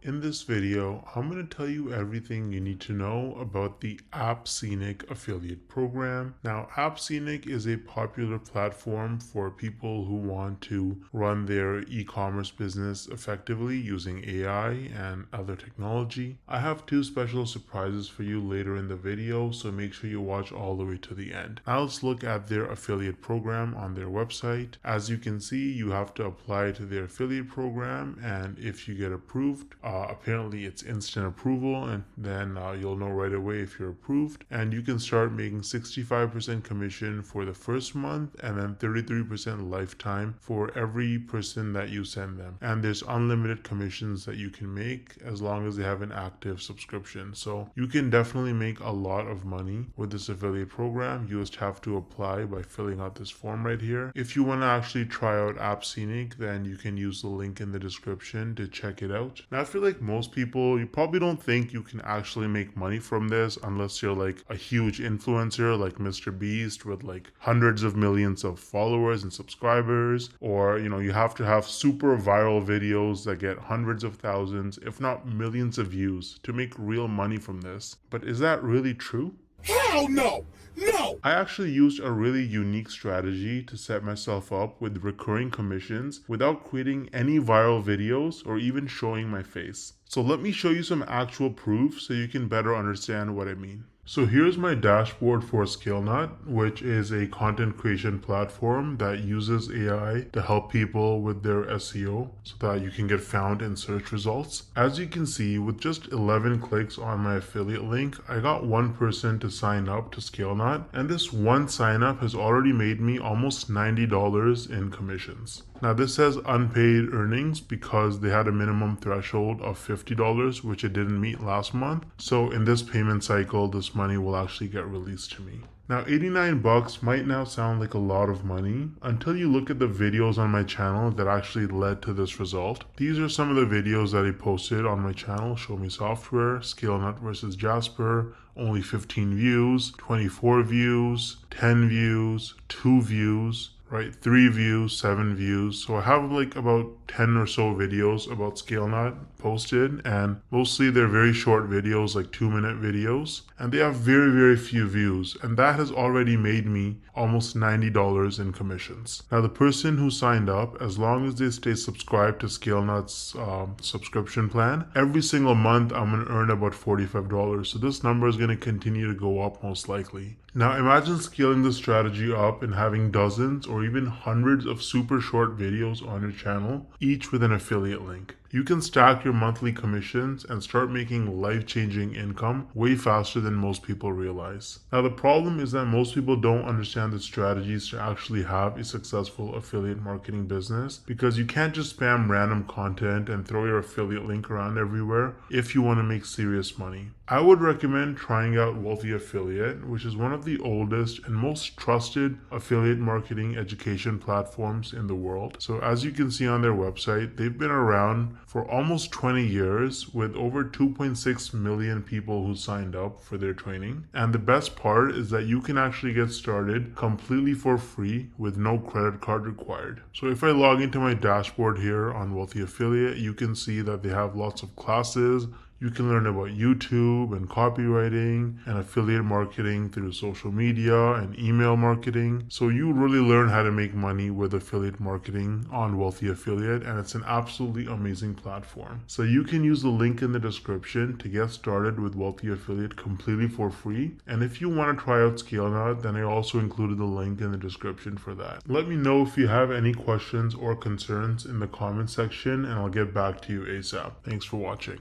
In this video, I'm going to tell you everything you need to know about the AppScenic affiliate program. Now, AppScenic is a popular platform for people who want to run their e-commerce business effectively using AI and other technology. I have two special surprises for you later in the video, so make sure you watch all the way to the end. Now let's look at their affiliate program on their website. As you can see, you have to apply to their affiliate program, and if you get approved, apparently it's instant approval, and then you'll know right away if you're approved, and you can start making 65% commission for the first month and then 33% lifetime for every person that you send them. And there's unlimited commissions that you can make as long as they have an active subscription. So you can definitely make a lot of money with this affiliate program. You just have to apply by filling out this form right here. If you want to actually try out AppScenic, then you can use the link in the description to check it out. Now, I feel like most people, you probably don't think you can actually make money from this unless you're like a huge influencer like Mr. Beast with like hundreds of millions of followers and subscribers, or you have to have super viral videos that get hundreds of thousands, if not millions of views to make real money from this. But is that really true? Hell no! No! I actually used a really unique strategy to set myself up with recurring commissions without creating any viral videos or even showing my face. So let me show you some actual proof so you can better understand what I mean. So here's my dashboard for ScaleNut, which is a content creation platform that uses AI to help people with their SEO so that you can get found in search results. As you can see, with just 11 clicks on my affiliate link, I got one person to sign up to ScaleNut, and this one sign up has already made me almost $90 in commissions. Now this says unpaid earnings because they had a minimum threshold of $50, which it didn't meet last month. So in this payment cycle, this money will actually get released to me. Now 89 bucks might now sound like a lot of money until you look at the videos on my channel that actually led to this result. These are some of the videos that I posted on my channel: Show Me Software, ScaleNut versus Jasper, only 15 views, 24 views, 10 views, 2 views, right? 3 views, 7 views. So I have like about 10 or so videos about ScaleNut posted, and mostly they're very short videos, like 2-minute videos, and they have very few views, and that has already made me almost $90 in commissions. Now the person who signed up, as long as they stay subscribed to ScaleNut's subscription plan, every single month I'm going to earn about $45. So this number is going to continue to go up most likely. Now imagine scaling this strategy up and having dozens or even hundreds of super short videos on your channel, each with an affiliate link. You can stack your monthly commissions and start making life-changing income way faster than most people realize. Now the problem is that most people don't understand the strategies to actually have a successful affiliate marketing business, because you can't just spam random content and throw your affiliate link around everywhere if you want to make serious money. I would recommend trying out Wealthy Affiliate, which is one of the oldest and most trusted affiliate marketing education platforms in the world. So as you can see on their website, they've been around for almost 20 years with over 2.6 million people who signed up for their training. And the best part is that you can actually get started completely for free with no credit card required. So if I log into my dashboard here on Wealthy Affiliate, you can see that they have lots of classes. You can learn about YouTube and copywriting and affiliate marketing through social media and email marketing. So you really learn how to make money with affiliate marketing on Wealthy Affiliate, and it's an absolutely amazing platform. So you can use the link in the description to get started with Wealthy Affiliate completely for free. And if you want to try out ScaleNut, then I also included the link in the description for that. Let me know if you have any questions or concerns in the comment section, and I'll get back to you ASAP. Thanks for watching.